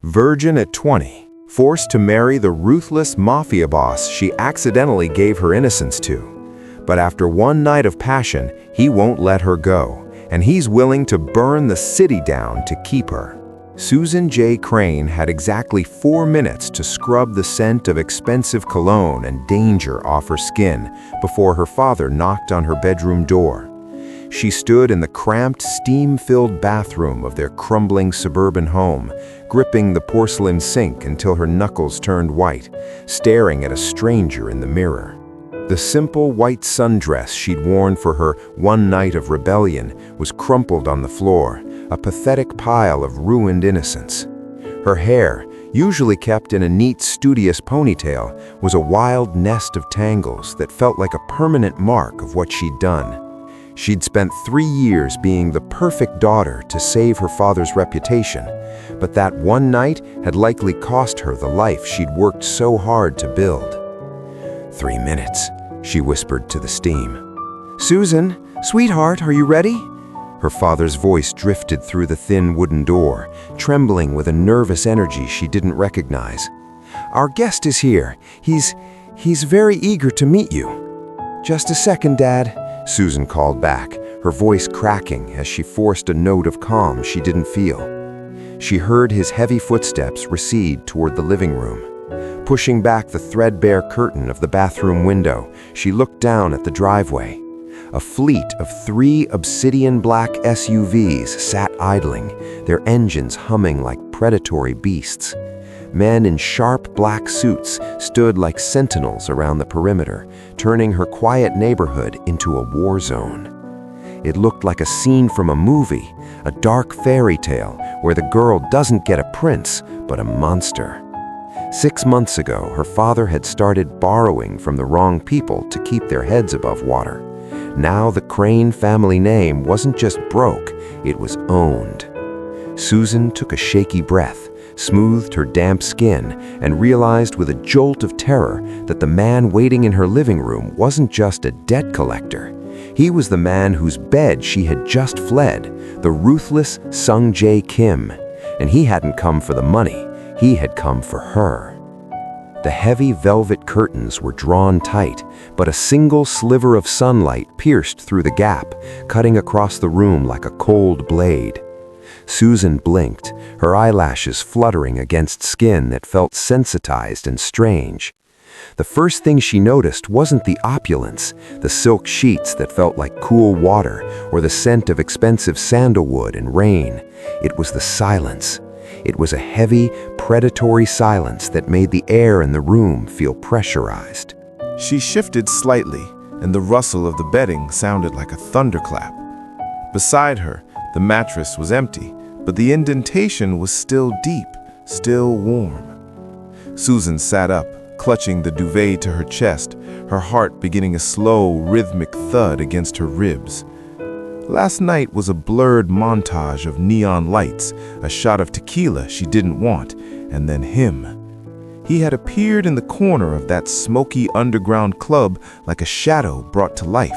Virgin at 20, forced to marry the ruthless mafia boss she accidentally gave her innocence to. But after one night of passion, he won't let her go, and he's willing to burn the city down to keep her. Susan J. Crane had exactly 4 minutes to scrub the scent of expensive cologne and danger off her skin before her father knocked on her bedroom door. She stood in the cramped, steam-filled bathroom of their crumbling suburban home, gripping the porcelain sink until her knuckles turned white, staring at a stranger in the mirror. The simple white sundress she'd worn for her one night of rebellion was crumpled on the floor, a pathetic pile of ruined innocence. Her hair, usually kept in a neat, studious ponytail, was a wild nest of tangles that felt like a permanent mark of what she'd done. She'd spent 3 years being the perfect daughter to save her father's reputation, but that one night had likely cost her the life she'd worked so hard to build. 3 minutes, she whispered to the steam. "Susan, sweetheart, are you ready?" Her father's voice drifted through the thin wooden door, trembling with a nervous energy she didn't recognize. "Our guest is here. He's very eager to meet you." "Just a second, Dad," Susan called back, her voice cracking as she forced a note of calm she didn't feel. She heard his heavy footsteps recede toward the living room. Pushing back the threadbare curtain of the bathroom window, she looked down at the driveway. A fleet of 3 obsidian-black SUVs sat idling, their engines humming like predatory beasts. Men in sharp black suits stood like sentinels around the perimeter, turning her quiet neighborhood into a war zone. It looked like a scene from a movie, a dark fairy tale where the girl doesn't get a prince, but a monster. 6 months ago, her father had started borrowing from the wrong people to keep their heads above water. Now the Crane family name wasn't just broke, it was owned. Susan took a shaky breath, smoothed her damp skin, and realized with a jolt of terror that the man waiting in her living room wasn't just a debt collector. He was the man whose bed she had just fled, the ruthless Sung Jae Kim. And he hadn't come for the money, he had come for her. The heavy velvet curtains were drawn tight, but a single sliver of sunlight pierced through the gap, cutting across the room like a cold blade. Susan blinked, her eyelashes fluttering against skin that felt sensitized and strange. The first thing she noticed wasn't the opulence, the silk sheets that felt like cool water, or the scent of expensive sandalwood and rain. It was the silence. It was a heavy, predatory silence that made the air in the room feel pressurized. She shifted slightly, and the rustle of the bedding sounded like a thunderclap. Beside her, the mattress was empty, but the indentation was still deep, still warm. Susan sat up, clutching the duvet to her chest, her heart beginning a slow, rhythmic thud against her ribs. Last night was a blurred montage of neon lights, a shot of tequila she didn't want, and then him. He had appeared in the corner of that smoky underground club like a shadow brought to life.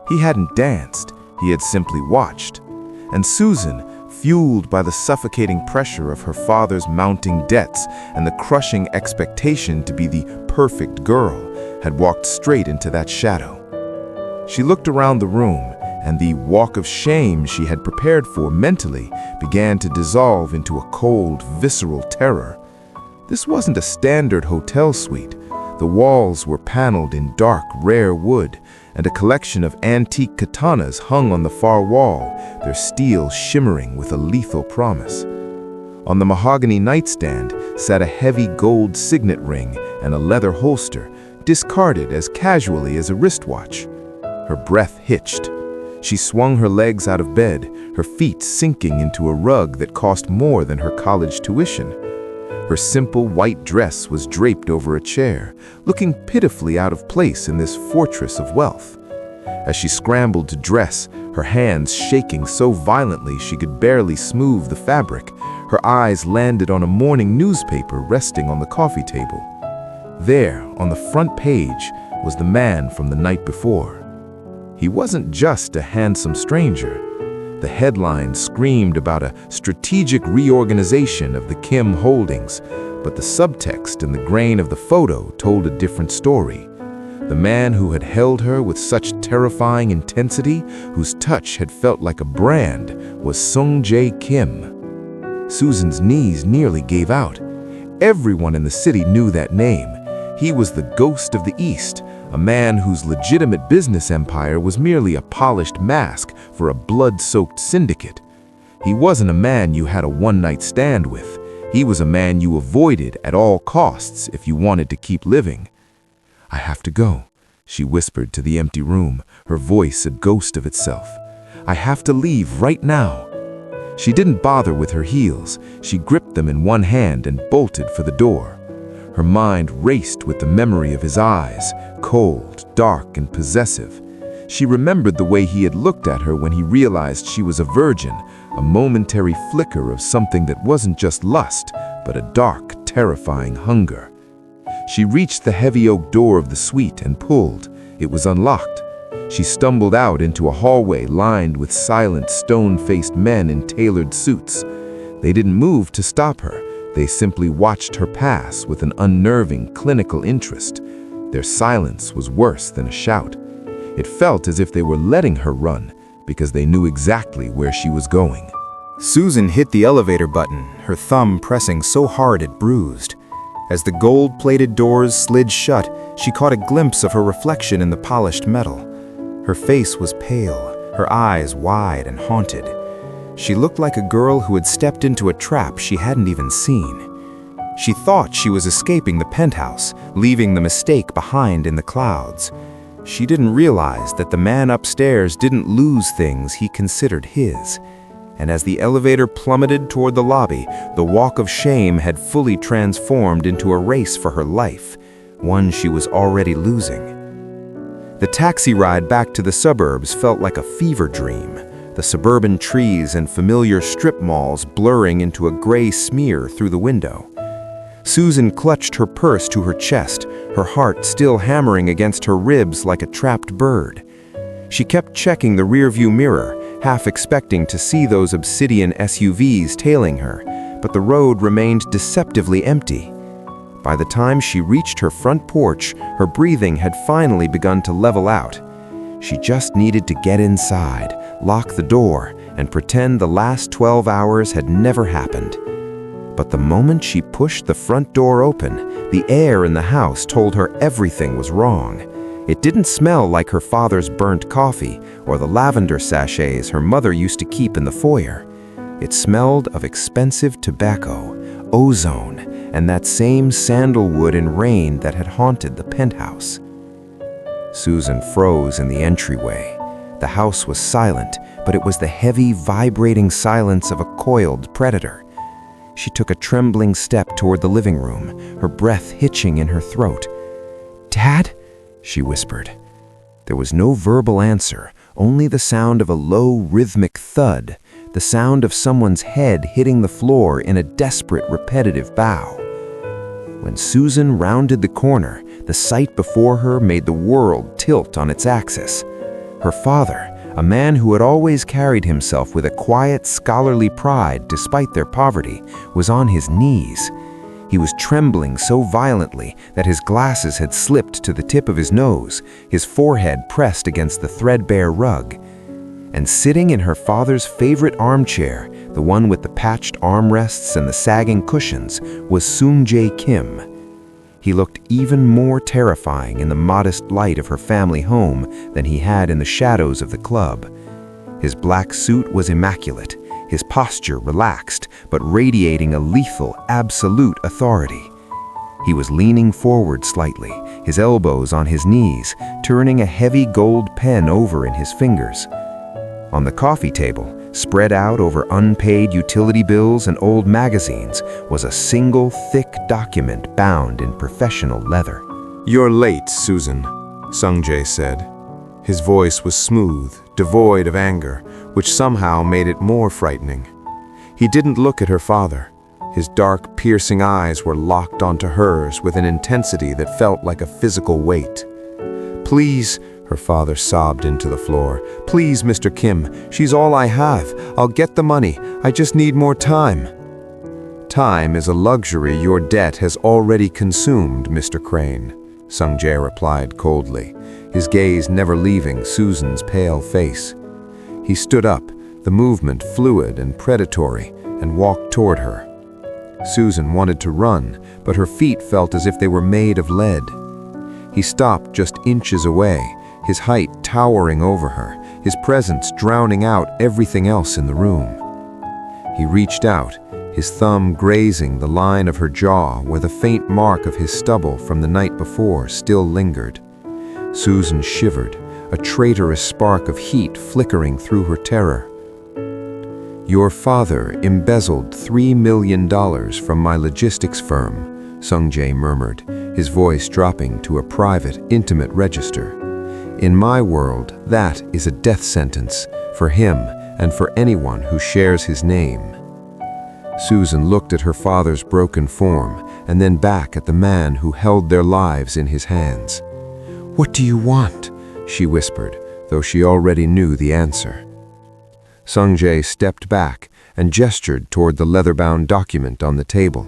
He hadn't danced, he had simply watched. And Susan, fueled by the suffocating pressure of her father's mounting debts and the crushing expectation to be the perfect girl, had walked straight into that shadow. She looked around the room, and the walk of shame she had prepared for mentally began to dissolve into a cold, visceral terror. This wasn't a standard hotel suite. The walls were paneled in dark, rare wood, and a collection of antique katanas hung on the far wall, their steel shimmering with a lethal promise. On the mahogany nightstand sat a heavy gold signet ring and a leather holster, discarded as casually as a wristwatch. Her breath hitched. She swung her legs out of bed, her feet sinking into a rug that cost more than her college tuition. Her simple white dress was draped over a chair, looking pitifully out of place in this fortress of wealth. As she scrambled to dress, her hands shaking so violently she could barely smooth the fabric, her eyes landed on a morning newspaper resting on the coffee table. There, on the front page, was the man from the night before. He wasn't just a handsome stranger. The headline screamed about a strategic reorganization of the Kim holdings, but the subtext in the grain of the photo told a different story. The man who had held her with such terrifying intensity, whose touch had felt like a brand, was Sung Jae Kim. Susan's knees nearly gave out. Everyone in the city knew that name. He was the ghost of the East, a man whose legitimate business empire was merely a polished mask for a blood-soaked syndicate. He wasn't a man you had a one-night stand with. He was a man you avoided at all costs if you wanted to keep living. "I have to go," she whispered to the empty room, her voice a ghost of itself. "I have to leave right now." She didn't bother with her heels. She gripped them in one hand and bolted for the door. Her mind raced with the memory of his eyes, cold, dark, and possessive. She remembered the way he had looked at her when he realized she was a virgin, a momentary flicker of something that wasn't just lust, but a dark, terrifying hunger. She reached the heavy oak door of the suite and pulled. It was unlocked. She stumbled out into a hallway lined with silent, stone-faced men in tailored suits. They didn't move to stop her. They simply watched her pass with an unnerving, clinical interest. Their silence was worse than a shout. It felt as if they were letting her run, because they knew exactly where she was going. Susan hit the elevator button, her thumb pressing so hard it bruised. As the gold-plated doors slid shut, she caught a glimpse of her reflection in the polished metal. Her face was pale, her eyes wide and haunted. She looked like a girl who had stepped into a trap she hadn't even seen. She thought she was escaping the penthouse, leaving the mistake behind in the clouds. She didn't realize that the man upstairs didn't lose things he considered his. And as the elevator plummeted toward the lobby, the walk of shame had fully transformed into a race for her life, one she was already losing. The taxi ride back to the suburbs felt like a fever dream, the suburban trees and familiar strip malls blurring into a gray smear through the window. Susan clutched her purse to her chest, her heart still hammering against her ribs like a trapped bird. She kept checking the rearview mirror, half expecting to see those obsidian SUVs tailing her, but the road remained deceptively empty. By the time she reached her front porch, her breathing had finally begun to level out. She just needed to get inside, lock the door, and pretend the last 12 hours had never happened. But the moment she pushed the front door open, the air in the house told her everything was wrong. It didn't smell like her father's burnt coffee or the lavender sachets her mother used to keep in the foyer. It smelled of expensive tobacco, ozone, and that same sandalwood and rain that had haunted the penthouse. Susan froze in the entryway. The house was silent, but it was the heavy, vibrating silence of a coiled predator. She took a trembling step toward the living room, her breath hitching in her throat. "Dad?" she whispered. There was no verbal answer, only the sound of a low, rhythmic thud, the sound of someone's head hitting the floor in a desperate, repetitive bow. When Susan rounded the corner, the sight before her made the world tilt on its axis. Her father, a man who had always carried himself with a quiet, scholarly pride despite their poverty, was on his knees. He was trembling so violently that his glasses had slipped to the tip of his nose, his forehead pressed against the threadbare rug. And sitting in her father's favorite armchair, the one with the patched armrests and the sagging cushions, was Sung Jae Kim. He looked even more terrifying in the modest light of her family home than he had in the shadows of the club. His black suit was immaculate, his posture relaxed, but radiating a lethal, absolute authority. He was leaning forward slightly, his elbows on his knees, turning a heavy gold pen over in his fingers. On the coffee table, spread out over unpaid utility bills and old magazines, was a single thick document bound in professional leather. "You're late, Susan," Sung Jae said. His voice was smooth, devoid of anger, which somehow made it more frightening. He didn't look at her father. His dark, piercing eyes were locked onto hers with an intensity that felt like a physical weight. "Please, Her father sobbed into the floor. "Please, Mr. Kim, she's all I have. I'll get the money. I just need more time." "Time is a luxury your debt has already consumed, Mr. Crane," Sung-jae replied coldly, his gaze never leaving Susan's pale face. He stood up, the movement fluid and predatory, and walked toward her. Susan wanted to run, but her feet felt as if they were made of lead. He stopped just inches away, his height towering over her, his presence drowning out everything else in the room. He reached out, his thumb grazing the line of her jaw where the faint mark of his stubble from the night before still lingered. Susan shivered, a traitorous spark of heat flickering through her terror. "Your father embezzled $3 million from my logistics firm," Sung-jae murmured, his voice dropping to a private, intimate register. "In my world, that is a death sentence for him and for anyone who shares his name." Susan looked at her father's broken form and then back at the man who held their lives in his hands. "What do you want?" she whispered, though she already knew the answer. Sung-jae stepped back and gestured toward the leather-bound document on the table.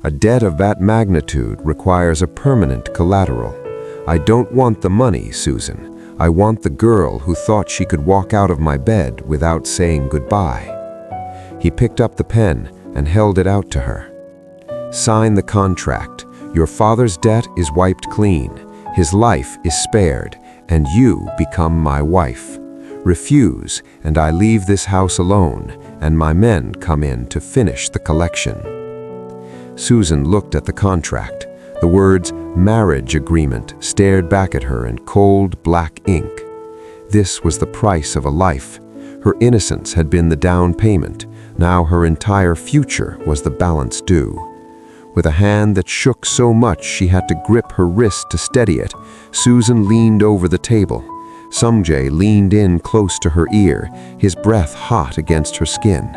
"A debt of that magnitude requires a permanent collateral. I don't want the money, Susan. I want the girl who thought she could walk out of my bed without saying goodbye." He picked up the pen and held it out to her. "Sign the contract. Your father's debt is wiped clean. His life is spared, and you become my wife. Refuse, and I leave this house alone, and my men come in to finish the collection." Susan looked at the contract. The words "marriage agreement" stared back at her in cold black ink. This was the price of a life. Her innocence had been the down payment. Now her entire future was the balance due. With a hand that shook so much she had to grip her wrist to steady it, Susan leaned over the table. Sung-jae leaned in close to her ear, his breath hot against her skin.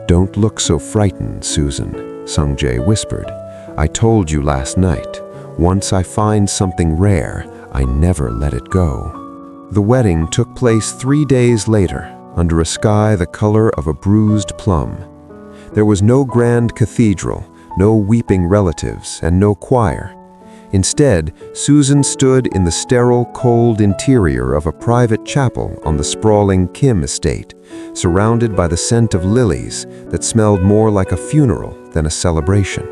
"Don't look so frightened, Susan," Sung-jae whispered. "I told you last night, once I find something rare, I never let it go." The wedding took place 3 days later, under a sky the color of a bruised plum. There was no grand cathedral, no weeping relatives, and no choir. Instead, Susan stood in the sterile, cold interior of a private chapel on the sprawling Kim estate, surrounded by the scent of lilies that smelled more like a funeral than a celebration.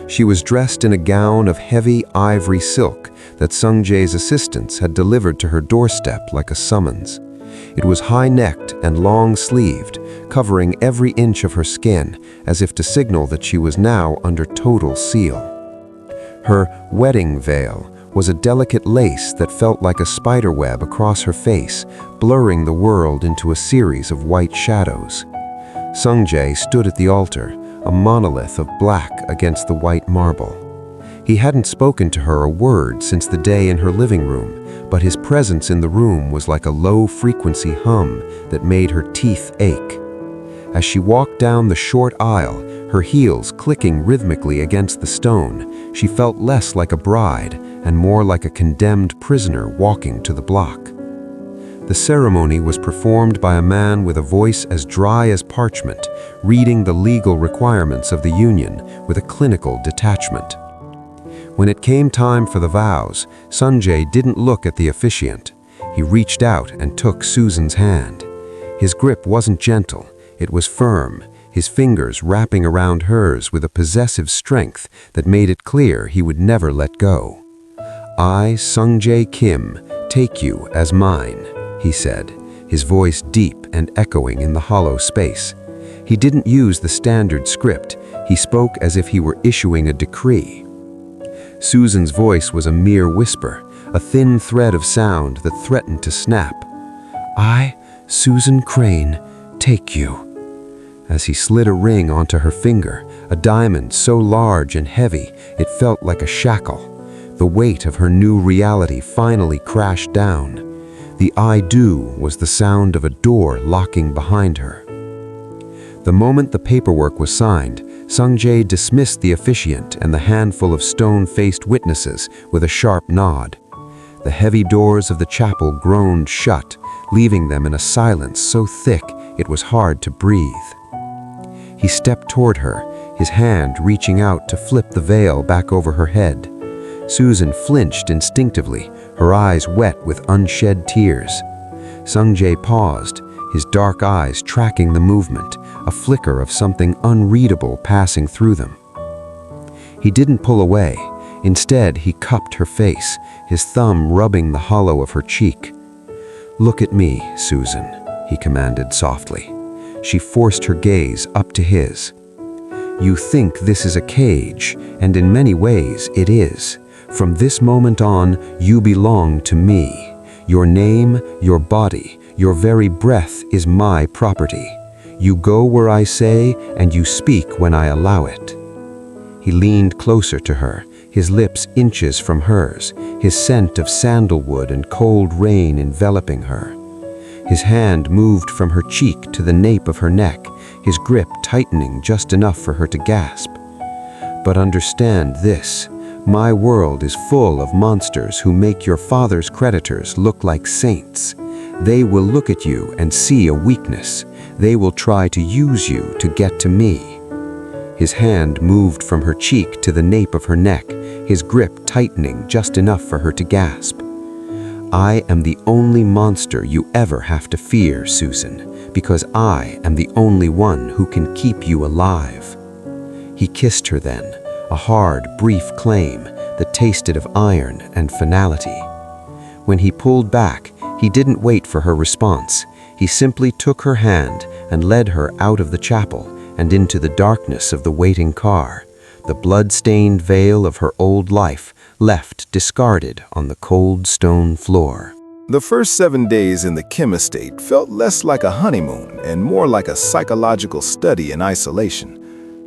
She was dressed in a gown of heavy ivory silk that Sung-jae's assistants had delivered to her doorstep like a summons. It was high-necked and long-sleeved, covering every inch of her skin, as if to signal that she was now under total seal. Her wedding veil was a delicate lace that felt like a spiderweb across her face, blurring the world into a series of white shadows. Sung-jae stood at the altar, a monolith of black against the white marble. He hadn't spoken to her a word since the day in her living room, but his presence in the room was like a low-frequency hum that made her teeth ache. As she walked down the short aisle, her heels clicking rhythmically against the stone, she felt less like a bride and more like a condemned prisoner walking to the block. The ceremony was performed by a man with a voice as dry as parchment, reading the legal requirements of the union with a clinical detachment. When it came time for the vows, Sung-jae didn't look at the officiant. He reached out and took Susan's hand. His grip wasn't gentle, it was firm, his fingers wrapping around hers with a possessive strength that made it clear he would never let go. "I, Sung-jae Kim, take you as mine," he said, his voice deep and echoing in the hollow space. He didn't use the standard script, he spoke as if he were issuing a decree. Susan's voice was a mere whisper, a thin thread of sound that threatened to snap. "I, Susan Crane, take you." As he slid a ring onto her finger, a diamond so large and heavy it felt like a shackle, the weight of her new reality finally crashed down. The "I do" was the sound of a door locking behind her. The moment the paperwork was signed, Sung-jae dismissed the officiant and the handful of stone-faced witnesses with a sharp nod. The heavy doors of the chapel groaned shut, leaving them in a silence so thick it was hard to breathe. He stepped toward her, his hand reaching out to flip the veil back over her head. Susan flinched instinctively, her eyes wet with unshed tears. Sung-jae paused, his dark eyes tracking the movement, a flicker of something unreadable passing through them. He didn't pull away. Instead, he cupped her face, his thumb rubbing the hollow of her cheek. "Look at me, Susan," he commanded softly. She forced her gaze up to his. "You think this is a cage, and in many ways it is. From this moment on, you belong to me. Your name, your body, your very breath is my property. You go where I say, and you speak when I allow it." He leaned closer to her, his lips inches from hers, his scent of sandalwood and cold rain enveloping her. His hand moved from her cheek to the nape of her neck, his grip tightening just enough for her to gasp. "But understand this. My world is full of monsters who make your father's creditors look like saints. They will look at you and see a weakness. They will try to use you to get to me." His hand moved from her cheek to the nape of her neck, his grip tightening just enough for her to gasp. "I am the only monster you ever have to fear, Susan, because I am the only one who can keep you alive." He kissed her then, a hard, brief claim that tasted of iron and finality. When he pulled back, he didn't wait for her response. He simply took her hand and led her out of the chapel and into the darkness of the waiting car, the blood-stained veil of her old life left discarded on the cold stone floor. The first 7 days in the Kim estate felt less like a honeymoon and more like a psychological study in isolation.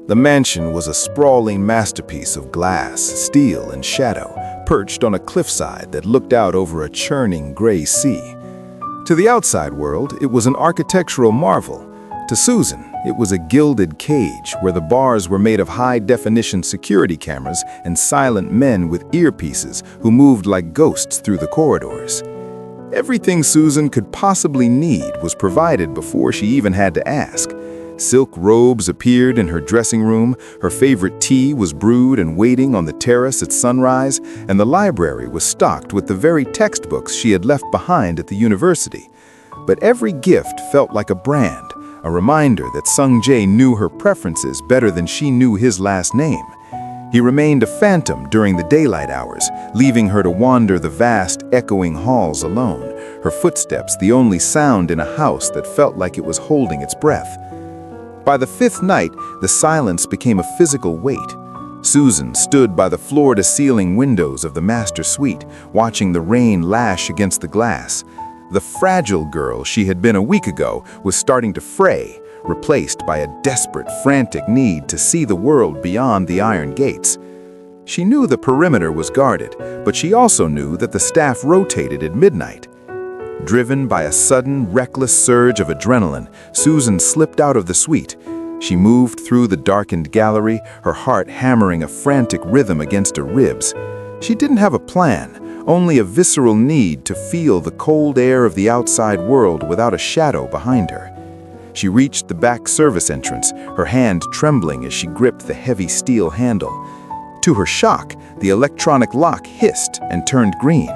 The mansion was a sprawling masterpiece of glass, steel, and shadow, perched on a cliffside that looked out over a churning gray sea. To the outside world, it was an architectural marvel. To Susan, it was a gilded cage where the bars were made of high-definition security cameras and silent men with earpieces who moved like ghosts through the corridors. Everything Susan could possibly need was provided before she even had to ask. Silk robes appeared in her dressing room, her favorite tea was brewed and waiting on the terrace at sunrise, and the library was stocked with the very textbooks she had left behind at the university. But every gift felt like a brand, a reminder that Sung-jae knew her preferences better than she knew his last name. He remained a phantom during the daylight hours, leaving her to wander the vast, echoing halls alone, her footsteps the only sound in a house that felt like it was holding its breath. By the 5th night, the silence became a physical weight. Susan stood by the floor-to-ceiling windows of the master suite, watching the rain lash against the glass. The fragile girl she had been a week ago was starting to fray, replaced by a desperate, frantic need to see the world beyond the iron gates. She knew the perimeter was guarded, but she also knew that the staff rotated at midnight. Driven by a sudden, reckless surge of adrenaline, Susan slipped out of the suite. She moved through the darkened gallery, her heart hammering a frantic rhythm against her ribs. She didn't have a plan, only a visceral need to feel the cold air of the outside world without a shadow behind her. She reached the back service entrance, her hand trembling as she gripped the heavy steel handle. To her shock, the electronic lock hissed and turned green.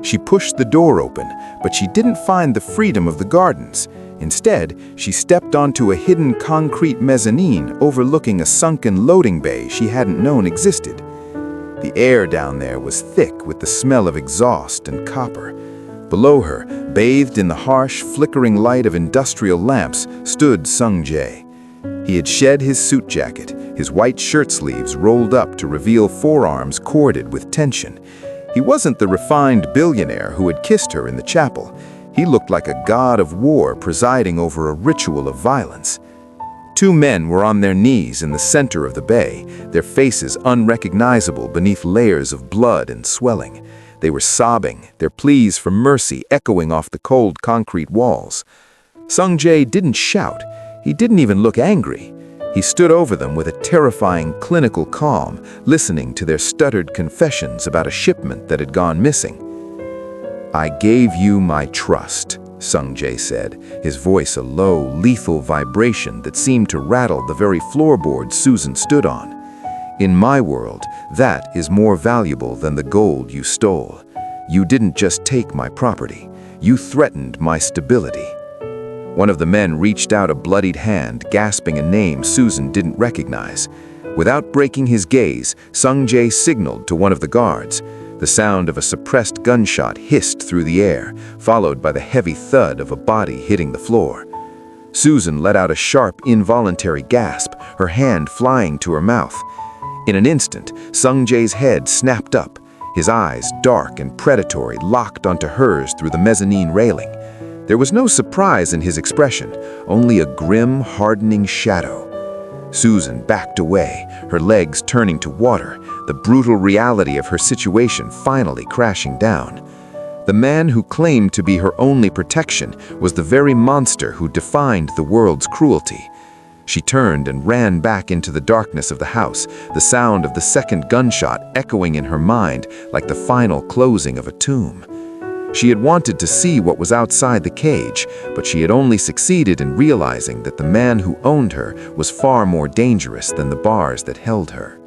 She pushed the door open, but she didn't find the freedom of the gardens. Instead, she stepped onto a hidden concrete mezzanine overlooking a sunken loading bay she hadn't known existed. The air down there was thick with the smell of exhaust and copper. Below her, bathed in the harsh, flickering light of industrial lamps, stood Sung-jae. He had shed his suit jacket, his white shirt sleeves rolled up to reveal forearms corded with tension. He wasn't the refined billionaire who had kissed her in the chapel. He looked like a god of war presiding over a ritual of violence. 2 men were on their knees in the center of the bay, their faces unrecognizable beneath layers of blood and swelling. They were sobbing, their pleas for mercy echoing off the cold concrete walls. Sung-jae didn't shout. He didn't even look angry. He stood over them with a terrifying clinical calm, listening to their stuttered confessions about a shipment that had gone missing. "I gave you my trust," Sung Jae said, his voice a low, lethal vibration that seemed to rattle the very floorboards Susan stood on. "In my world, that is more valuable than the gold you stole. You didn't just take my property, you threatened my stability." One of the men reached out a bloodied hand, gasping a name Susan didn't recognize. Without breaking his gaze, Sung Jae signaled to one of the guards. The sound of a suppressed gunshot hissed through the air, followed by the heavy thud of a body hitting the floor. Susan let out a sharp, involuntary gasp, her hand flying to her mouth. In an instant, Sung Jae's head snapped up, his eyes, dark and predatory, locked onto hers through the mezzanine railing. There was no surprise in his expression, only a grim, hardening shadow. Susan backed away, her legs turning to water, the brutal reality of her situation finally crashing down. The man who claimed to be her only protection was the very monster who defined the world's cruelty. She turned and ran back into the darkness of the house, the sound of the second gunshot echoing in her mind like the final closing of a tomb. She had wanted to see what was outside the cage, but she had only succeeded in realizing that the man who owned her was far more dangerous than the bars that held her.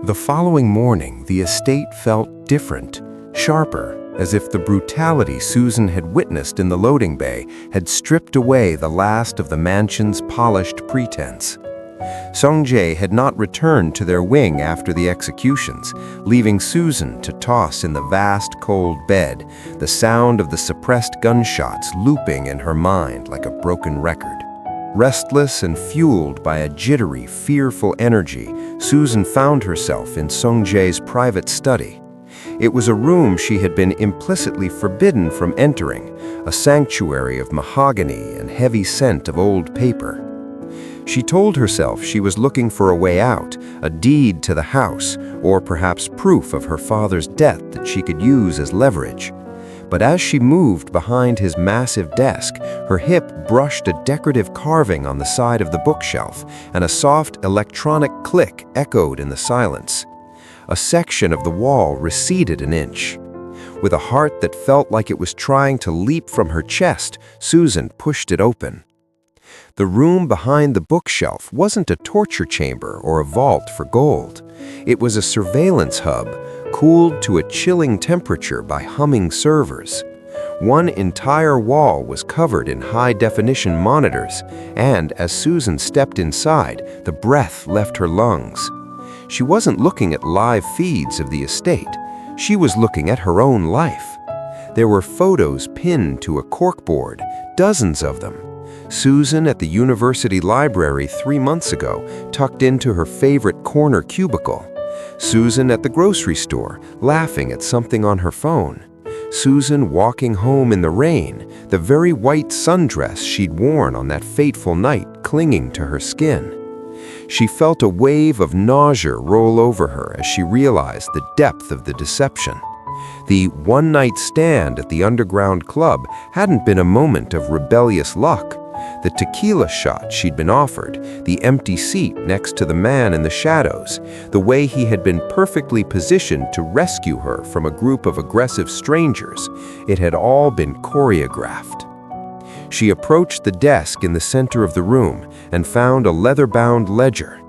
The following morning, the estate felt different, sharper, as if the brutality Susan had witnessed in the loading bay had stripped away the last of the mansion's polished pretense. Sung Jae had not returned to their wing after the executions, leaving Susan to toss in the vast, cold bed, the sound of the suppressed gunshots looping in her mind like a broken record. Restless and fueled by a jittery, fearful energy, Susan found herself in Sung Jae's private study. It was a room she had been implicitly forbidden from entering, a sanctuary of mahogany and heavy scent of old paper. She told herself she was looking for a way out, a deed to the house, or perhaps proof of her father's death that she could use as leverage. But as she moved behind his massive desk, her hip brushed a decorative carving on the side of the bookshelf, and a soft electronic click echoed in the silence. A section of the wall receded an inch. With a heart that felt like it was trying to leap from her chest, Susan pushed it open. The room behind the bookshelf wasn't a torture chamber or a vault for gold. It was a surveillance hub, cooled to a chilling temperature by humming servers. One entire wall was covered in high-definition monitors, and as Susan stepped inside, the breath left her lungs. She wasn't looking at live feeds of the estate. She was looking at her own life. There were photos pinned to a corkboard, dozens of them. Susan at the university library 3 months ago, tucked into her favorite corner cubicle. Susan at the grocery store, laughing at something on her phone. Susan walking home in the rain, the very white sundress she'd worn on that fateful night clinging to her skin. She felt a wave of nausea roll over her as she realized the depth of the deception. The one-night stand at the underground club hadn't been a moment of rebellious luck. The tequila shot she'd been offered, the empty seat next to the man in the shadows, the way he had been perfectly positioned to rescue her from a group of aggressive strangers, it had all been choreographed. She approached the desk in the center of the room and found a leather-bound ledger.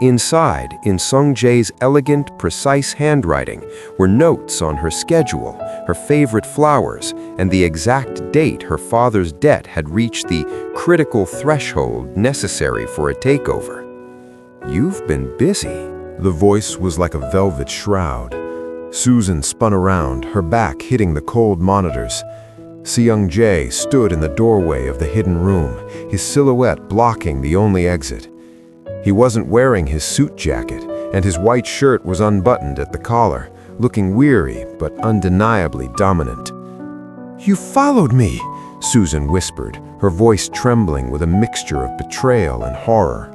Inside, in Sung Jae's elegant, precise handwriting, were notes on her schedule, her favorite flowers, and the exact date her father's debt had reached the critical threshold necessary for a takeover. "You've been busy." The voice was like a velvet shroud. Susan spun around, her back hitting the cold monitors. Sung Jae stood in the doorway of the hidden room, his silhouette blocking the only exit. He wasn't wearing his suit jacket, and his white shirt was unbuttoned at the collar, looking weary but undeniably dominant. "You followed me," Susan whispered, her voice trembling with a mixture of betrayal and horror.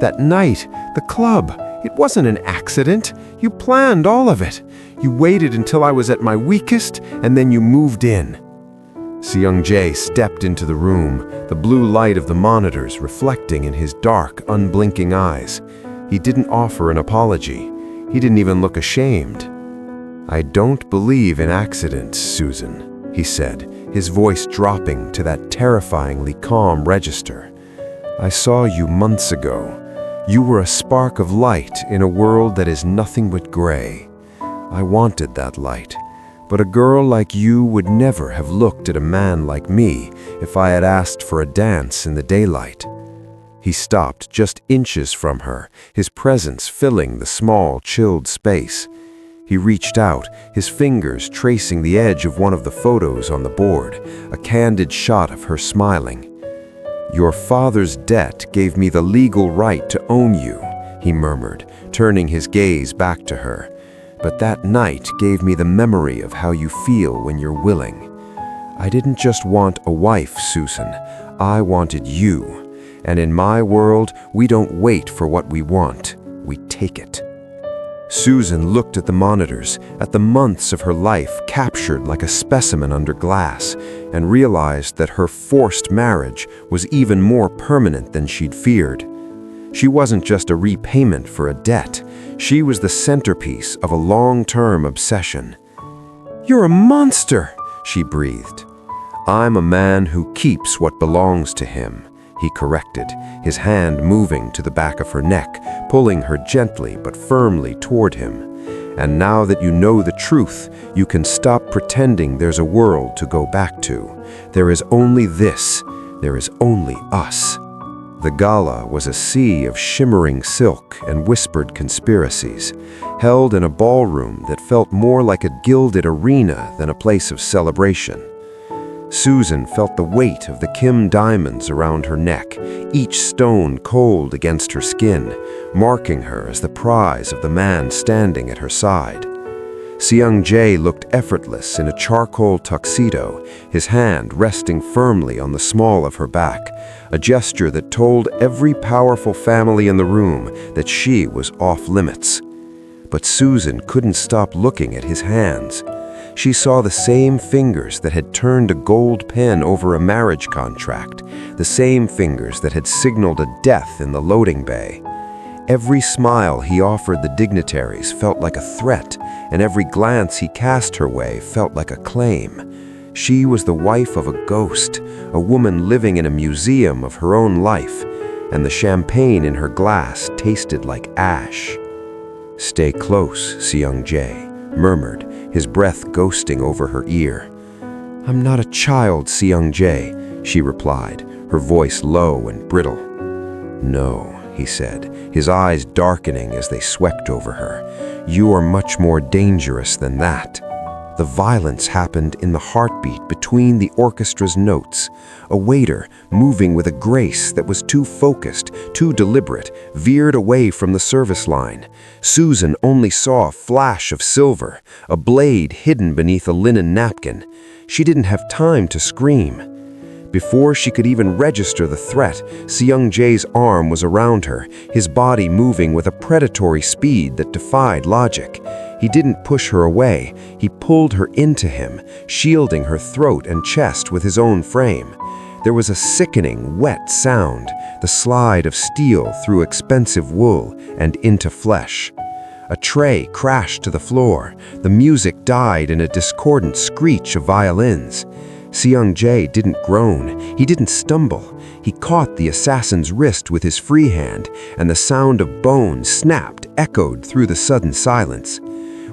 "That night, the club, it wasn't an accident. You planned all of it. You waited until I was at my weakest, and then you moved in." Sung Jae stepped into the room, the blue light of the monitors reflecting in his dark, unblinking eyes. He didn't offer an apology. He didn't even look ashamed. "I don't believe in accidents, Susan." he said, his voice dropping to that terrifyingly calm register. "I saw you months ago. You were a spark of light in a world that is nothing but gray. I wanted that light, but a girl like you would never have looked at a man like me if I had asked for a dance in the daylight." He stopped just inches from her, his presence filling the small, chilled space. He reached out, his fingers tracing the edge of one of the photos on the board, a candid shot of her smiling. "Your father's debt gave me the legal right to own you," he murmured, turning his gaze back to her. "But that night gave me the memory of how you feel when you're willing. I didn't just want a wife, Susan. I wanted you. And in my world, we don't wait for what we want. We take it." Susan looked at the monitors, at the months of her life captured like a specimen under glass, and realized that her forced marriage was even more permanent than she'd feared. She wasn't just a repayment for a debt. She was the centerpiece of a long-term obsession. "You're a monster," she breathed. "I'm a man who keeps what belongs to him," he corrected, his hand moving to the back of her neck, pulling her gently but firmly toward him. "And now that you know the truth, you can stop pretending there's a world to go back to. There is only this. There is only us." The gala was a sea of shimmering silk and whispered conspiracies, held in a ballroom that felt more like a gilded arena than a place of celebration. Susan felt the weight of the Kim diamonds around her neck, each stone cold against her skin, marking her as the prize of the man standing at her side. Seung-jae looked effortless in a charcoal tuxedo, his hand resting firmly on the small of her back, a gesture that told every powerful family in the room that she was off limits. But Susan couldn't stop looking at his hands. She saw the same fingers that had turned a gold pen over a marriage contract, the same fingers that had signaled a death in the loading bay. Every smile he offered the dignitaries felt like a threat, and every glance he cast her way felt like a claim. She was the wife of a ghost, a woman living in a museum of her own life, and the champagne in her glass tasted like ash. "Stay close," Seung-jae murmured, his breath ghosting over her ear. "I'm not a child, Seung-jae," she replied, her voice low and brittle. "No," he said, his eyes darkening as they swept over her. "You are much more dangerous than that." The violence happened in the heartbeat between the orchestra's notes, a waiter moving with a grace that was too focused, too deliberate, veered away from the service line. Susan only saw a flash of silver, a blade hidden beneath a linen napkin. She didn't have time to scream. Before she could even register the threat, Seung-jae's arm was around her, his body moving with a predatory speed that defied logic. He didn't push her away, he pulled her into him, shielding her throat and chest with his own frame. There was a sickening, wet sound, the slide of steel through expensive wool and into flesh. A tray crashed to the floor, the music died in a discordant screech of violins. Seung-jae didn't groan, he didn't stumble. He caught the assassin's wrist with his free hand, and the sound of bones snapped echoed through the sudden silence.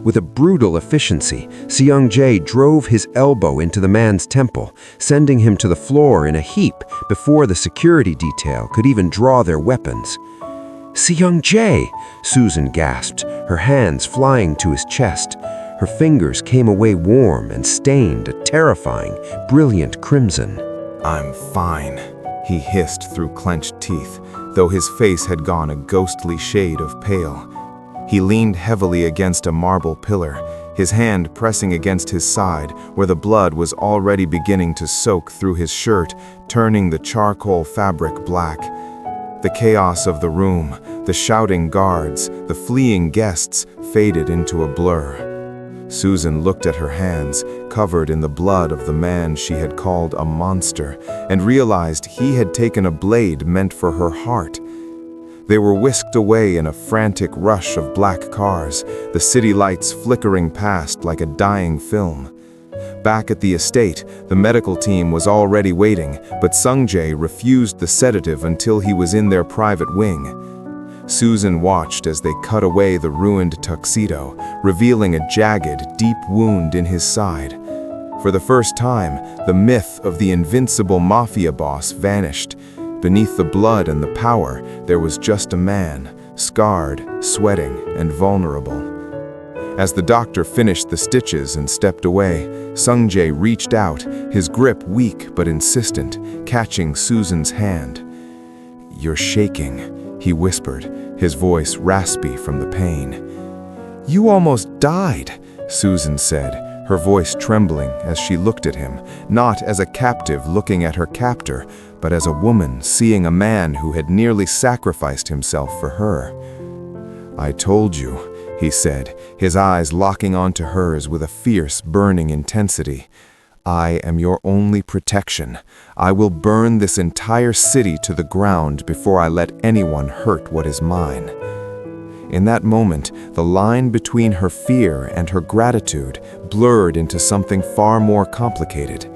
With a brutal efficiency, Seung-jae drove his elbow into the man's temple, sending him to the floor in a heap before the security detail could even draw their weapons. "Seung-jae!" Susan gasped, her hands flying to his chest. Her fingers came away warm and stained a terrifying, brilliant crimson. "I'm fine," he hissed through clenched teeth, though his face had gone a ghostly shade of pale. He leaned heavily against a marble pillar, his hand pressing against his side, where the blood was already beginning to soak through his shirt, turning the charcoal fabric black. The chaos of the room, the shouting guards, the fleeing guests faded into a blur. Susan looked at her hands, covered in the blood of the man she had called a monster, and realized he had taken a blade meant for her heart. They were whisked away in a frantic rush of black cars, the city lights flickering past like a dying film. Back at the estate, the medical team was already waiting, but Sung-jae refused the sedative until he was in their private wing. Susan watched as they cut away the ruined tuxedo, revealing a jagged, deep wound in his side. For the first time, the myth of the invincible mafia boss vanished. Beneath the blood and the power, there was just a man, scarred, sweating, and vulnerable. As the doctor finished the stitches and stepped away, Sung-jae reached out, his grip weak but insistent, catching Susan's hand. "You're shaking," he whispered, his voice raspy from the pain. "You almost died," Susan said, her voice trembling as she looked at him, not as a captive looking at her captor, but as a woman seeing a man who had nearly sacrificed himself for her. "I told you," he said, his eyes locking onto hers with a fierce, burning intensity. "I am your only protection. I will burn this entire city to the ground before I let anyone hurt what is mine." In that moment, the line between her fear and her gratitude blurred into something far more complicated.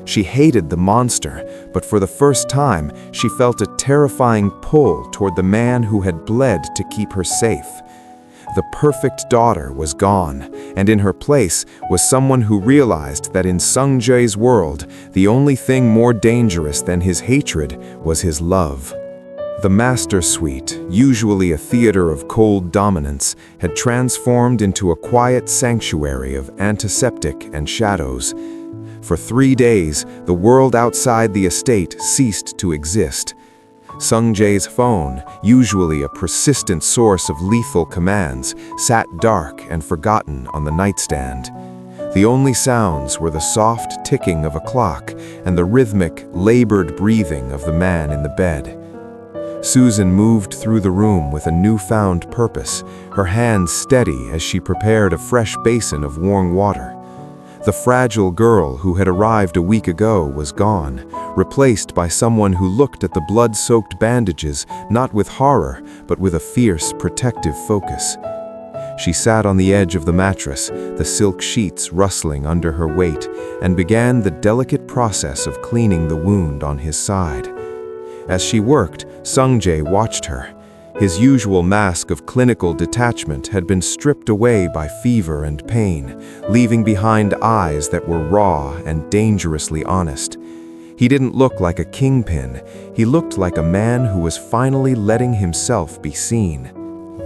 She hated the monster, but for the first time, she felt a terrifying pull toward the man who had bled to keep her safe. The perfect daughter was gone, and in her place was someone who realized that in Sung-jae's world, the only thing more dangerous than his hatred was his love. The master suite, usually a theater of cold dominance, had transformed into a quiet sanctuary of antiseptic and shadows. For 3 days, the world outside the estate ceased to exist. Sung-jae's phone, usually a persistent source of lethal commands, sat dark and forgotten on the nightstand. The only sounds were the soft ticking of a clock and the rhythmic, labored breathing of the man in the bed. Susan moved through the room with a newfound purpose, her hands steady as she prepared a fresh basin of warm water. The fragile girl who had arrived a week ago was gone, replaced by someone who looked at the blood-soaked bandages not with horror, but with a fierce, protective focus. She sat on the edge of the mattress, the silk sheets rustling under her weight, and began the delicate process of cleaning the wound on his side. As she worked, Sung-jae watched her. His usual mask of clinical detachment had been stripped away by fever and pain, leaving behind eyes that were raw and dangerously honest. He didn't look like a kingpin. He looked like a man who was finally letting himself be seen.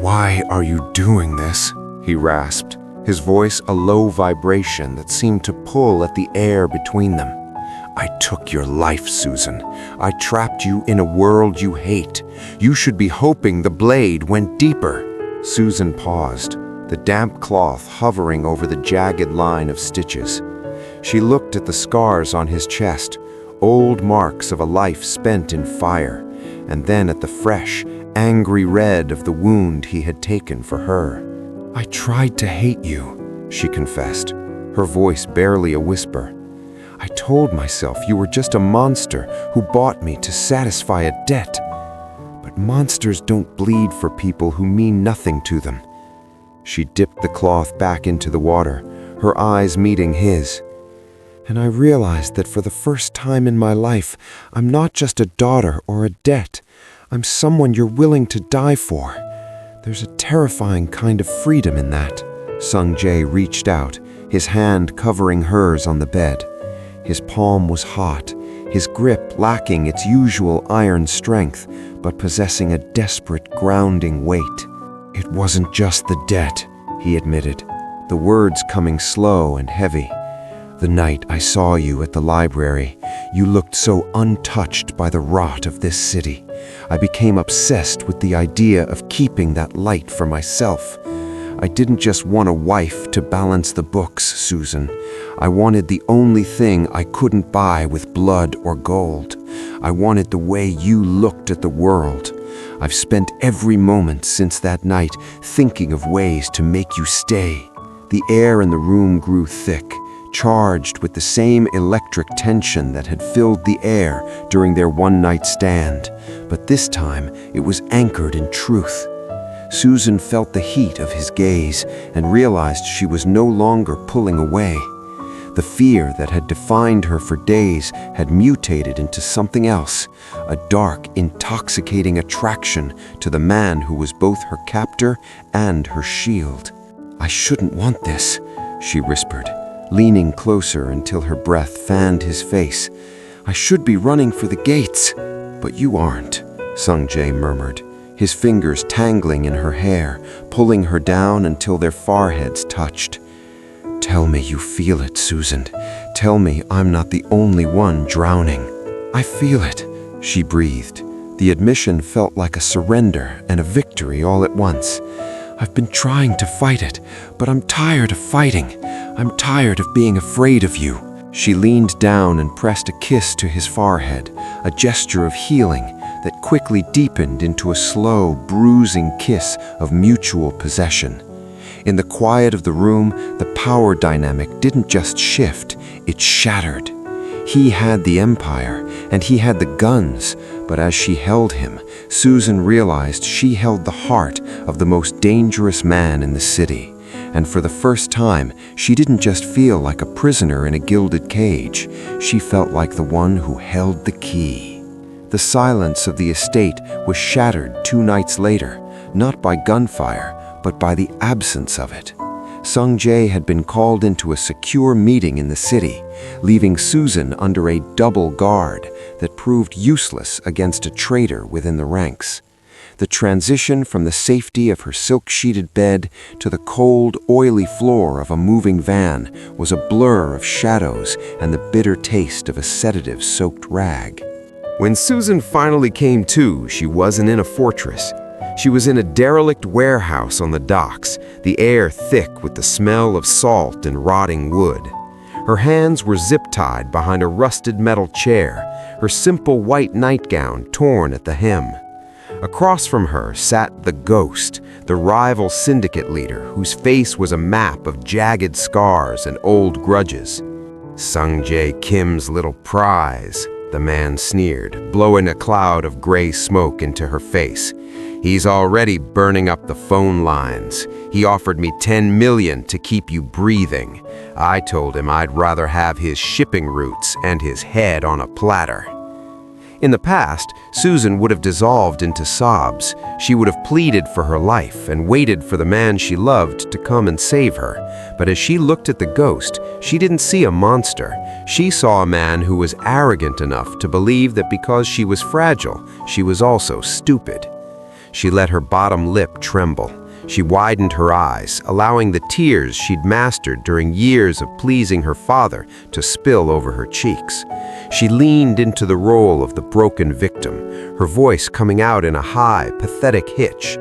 "Why are you doing this?" he rasped, his voice a low vibration that seemed to pull at the air between them. "I took your life, Susan. I trapped you in a world you hate. You should be hoping the blade went deeper." Susan paused, the damp cloth hovering over the jagged line of stitches. She looked at the scars on his chest, old marks of a life spent in fire, and then at the fresh, angry red of the wound he had taken for her. "I tried to hate you," she confessed, her voice barely a whisper. "I told myself you were just a monster who bought me to satisfy a debt. But monsters don't bleed for people who mean nothing to them." She dipped the cloth back into the water, her eyes meeting his. "And I realized that for the first time in my life, I'm not just a daughter or a debt. I'm someone you're willing to die for. There's a terrifying kind of freedom in that." Sung-jae reached out, his hand covering hers on the bed. His palm was hot, his grip lacking its usual iron strength, but possessing a desperate, grounding weight. "It wasn't just the debt," he admitted, the words coming slow and heavy. "The night I saw you at the library, you looked so untouched by the rot of this city. I became obsessed with the idea of keeping that light for myself. I didn't just want a wife to balance the books, Susan. I wanted the only thing I couldn't buy with blood or gold. I wanted the way you looked at the world. I've spent every moment since that night thinking of ways to make you stay." The air in the room grew thick, charged with the same electric tension that had filled the air during their one-night stand, but this time it was anchored in truth. Susan felt the heat of his gaze and realized she was no longer pulling away. The fear that had defined her for days had mutated into something else, a dark, intoxicating attraction to the man who was both her captor and her shield. "I shouldn't want this," she whispered, leaning closer until her breath fanned his face. "I should be running for the gates, but you aren't," Sung Jae murmured, his fingers tangling in her hair, pulling her down until their foreheads touched. "Tell me you feel it, Susan. Tell me I'm not the only one drowning." "I feel it," she breathed. The admission felt like a surrender and a victory all at once. "I've been trying to fight it, but I'm tired of fighting. I'm tired of being afraid of you." She leaned down and pressed a kiss to his forehead, a gesture of healing that quickly deepened into a slow, bruising kiss of mutual possession. In the quiet of the room, the power dynamic didn't just shift, it shattered. He had the empire, and he had the guns, but as she held him, Susan realized she held the heart of the most dangerous man in the city. And for the first time, she didn't just feel like a prisoner in a gilded cage. She felt like the one who held the key. The silence of the estate was shattered 2 nights later, not by gunfire, but by the absence of it. Sung Jae had been called into a secure meeting in the city, leaving Susan under a double guard that proved useless against a traitor within the ranks. The transition from the safety of her silk-sheeted bed to the cold, oily floor of a moving van was a blur of shadows and the bitter taste of a sedative-soaked rag. When Susan finally came to, she wasn't in a fortress. She was in a derelict warehouse on the docks, the air thick with the smell of salt and rotting wood. Her hands were zip-tied behind a rusted metal chair, her simple white nightgown torn at the hem. Across from her sat the Ghost, the rival syndicate leader whose face was a map of jagged scars and old grudges. "Sung Jae Kim's little prize," the man sneered, blowing a cloud of gray smoke into her face. "He's already burning up the phone lines. He offered me 10 million to keep you breathing. I told him I'd rather have his shipping routes and his head on a platter." In the past, Susan would have dissolved into sobs. She would have pleaded for her life and waited for the man she loved to come and save her. But as she looked at the Ghost, she didn't see a monster. She saw a man who was arrogant enough to believe that because she was fragile, she was also stupid. She let her bottom lip tremble. She widened her eyes, allowing the tears she'd mastered during years of pleasing her father to spill over her cheeks. She leaned into the role of the broken victim, her voice coming out in a high, pathetic hitch.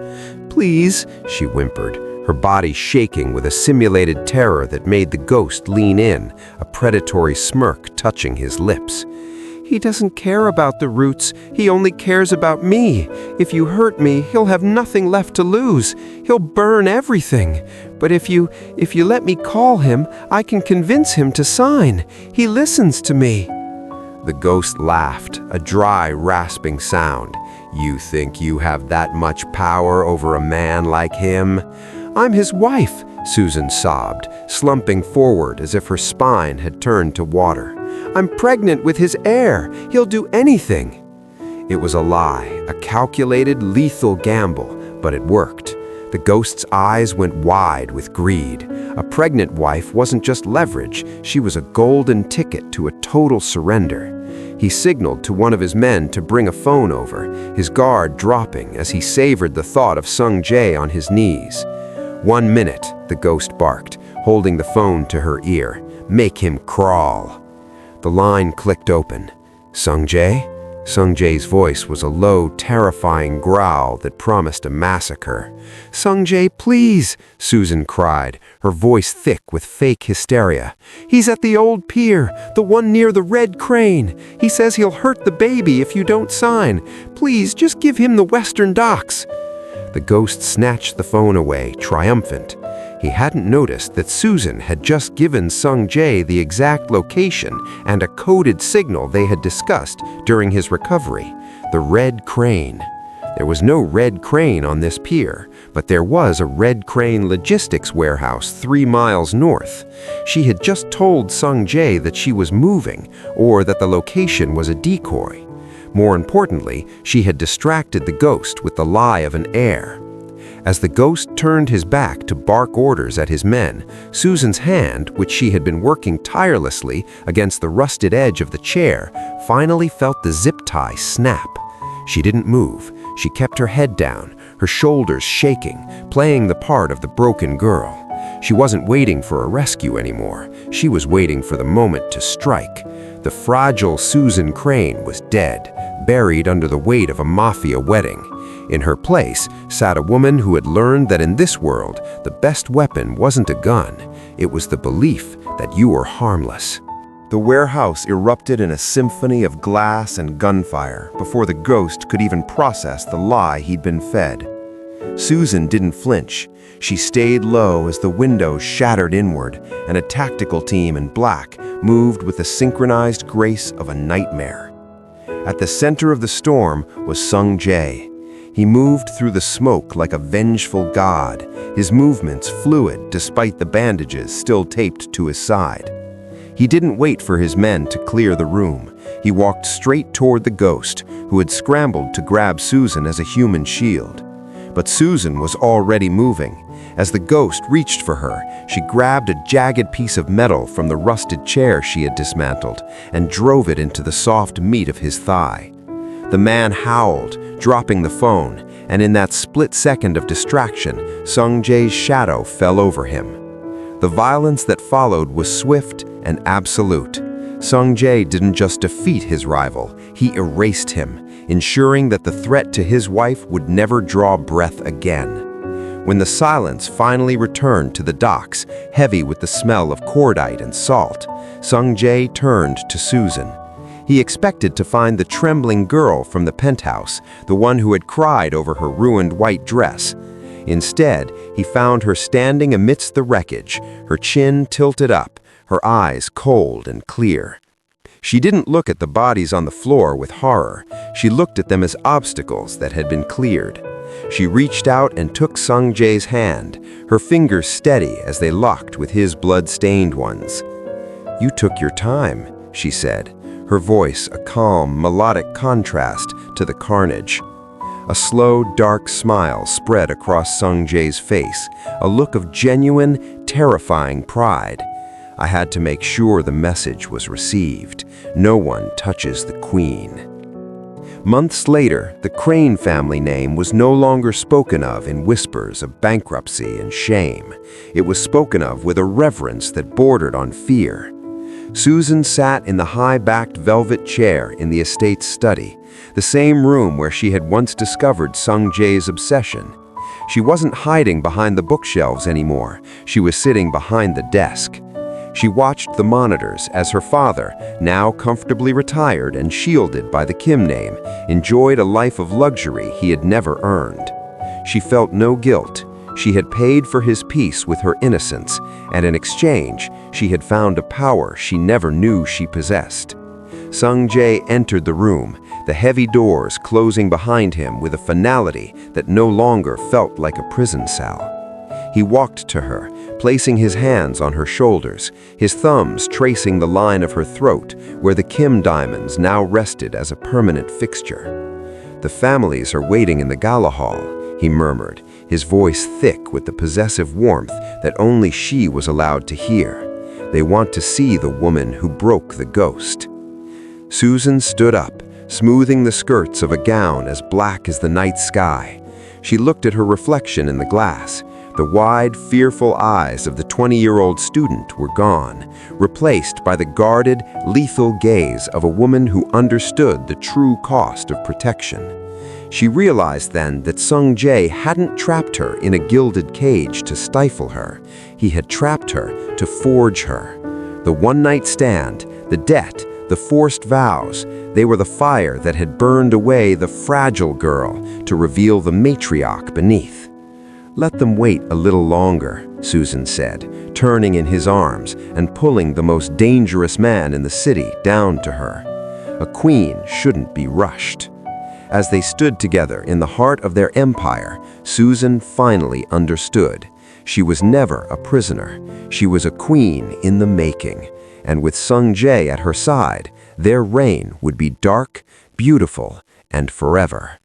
"Please," she whimpered, her body shaking with a simulated terror that made the Ghost lean in, a predatory smirk touching his lips. "He doesn't care about the roots. He only cares about me. If you hurt me, he'll have nothing left to lose. He'll burn everything. But if you let me call him, I can convince him to sign. He listens to me." The Ghost laughed, a dry, rasping sound. "You think you have that much power over a man like him?" "I'm his wife," Susan sobbed, slumping forward as if her spine had turned to water. "I'm pregnant with his heir. He'll do anything." It was a lie, a calculated, lethal gamble, but it worked. The Ghost's eyes went wide with greed. A pregnant wife wasn't just leverage, she was a golden ticket to a total surrender. He signaled to one of his men to bring a phone over, his guard dropping as he savored the thought of Sung Jae on his knees. "1 minute," the Ghost barked, holding the phone to her ear. "Make him crawl." The line clicked open. "Sung Jae?" Sung Jae's voice was a low, terrifying growl that promised a massacre. "Sung Jae, please," Susan cried, her voice thick with fake hysteria. "He's at the old pier, the one near the Red Crane. He says he'll hurt the baby if you don't sign. Please, just give him the Western Docks." The Ghost snatched the phone away, triumphant. He hadn't noticed that Susan had just given Sung Jae the exact location and a coded signal they had discussed during his recovery, the Red Crane. There was no Red Crane on this pier, but there was a Red Crane logistics warehouse 3 miles north. She had just told Sung Jae that she was moving, or that the location was a decoy. More importantly, she had distracted the ghost with the lie of an heir. As the ghost turned his back to bark orders at his men, Susan's hand, which she had been working tirelessly against the rusted edge of the chair, finally felt the zip tie snap. She didn't move. She kept her head down, her shoulders shaking, playing the part of the broken girl. She wasn't waiting for a rescue anymore. She was waiting for the moment to strike. The fragile Susan Crane was dead, buried under the weight of a mafia wedding. In her place sat a woman who had learned that in this world, the best weapon wasn't a gun. It was the belief that you were harmless. The warehouse erupted in a symphony of glass and gunfire before the ghost could even process the lie he'd been fed. Susan didn't flinch. She stayed low as the windows shattered inward, and a tactical team in black moved with the synchronized grace of a nightmare. At the center of the storm was Sung Jae. He moved through the smoke like a vengeful god, his movements fluid despite the bandages still taped to his side. He didn't wait for his men to clear the room. He walked straight toward the ghost, who had scrambled to grab Susan as a human shield. But Susan was already moving. As the ghost reached for her, she grabbed a jagged piece of metal from the rusted chair she had dismantled and drove it into the soft meat of his thigh. The man howled, dropping the phone, and in that split second of distraction, Sung Jae's shadow fell over him. The violence that followed was swift and absolute. Sung Jae didn't just defeat his rival, he erased him, ensuring that the threat to his wife would never draw breath again. When the silence finally returned to the docks, heavy with the smell of cordite and salt, Sung Jae turned to Susan. He expected to find the trembling girl from the penthouse, the one who had cried over her ruined white dress. Instead, he found her standing amidst the wreckage, her chin tilted up, her eyes cold and clear. She didn't look at the bodies on the floor with horror. She looked at them as obstacles that had been cleared. She reached out and took Sung Jae's hand, her fingers steady as they locked with his blood-stained ones. "You took your time," she said, her voice a calm, melodic contrast to the carnage. A slow, dark smile spread across Sung Jae's face, a look of genuine, terrifying pride. "I had to make sure the message was received. No one touches the queen." Months later, the Crane family name was no longer spoken of in whispers of bankruptcy and shame. It was spoken of with a reverence that bordered on fear. Susan sat in the high-backed velvet chair in the estate's study, the same room where she had once discovered Sung Jae's obsession. She wasn't hiding behind the bookshelves anymore. She was sitting behind the desk. She watched the monitors as her father, now comfortably retired and shielded by the Kim name, enjoyed a life of luxury he had never earned. She felt no guilt. She had paid for his peace with her innocence, and in exchange, she had found a power she never knew she possessed. Sung Jae entered the room, the heavy doors closing behind him with a finality that no longer felt like a prison cell. He walked to her, placing his hands on her shoulders, his thumbs tracing the line of her throat, where the Kim diamonds now rested as a permanent fixture. "The families are waiting in the gala hall," he murmured, his voice thick with the possessive warmth that only she was allowed to hear. "They want to see the woman who broke the ghost." Susan stood up, smoothing the skirts of a gown as black as the night sky. She looked at her reflection in the glass. The wide, fearful eyes of the 20-year-old student were gone, replaced by the guarded, lethal gaze of a woman who understood the true cost of protection. She realized then that Sung Jae hadn't trapped her in a gilded cage to stifle her. He had trapped her to forge her. The one-night stand, the debt, the forced vows, they were the fire that had burned away the fragile girl to reveal the matriarch beneath. "Let them wait a little longer," Susan said, turning in his arms and pulling the most dangerous man in the city down to her. A queen shouldn't be rushed. As they stood together in the heart of their empire, Susan finally understood. She was never a prisoner. She was a queen in the making. And with Sung Jae at her side, their reign would be dark, beautiful, and forever.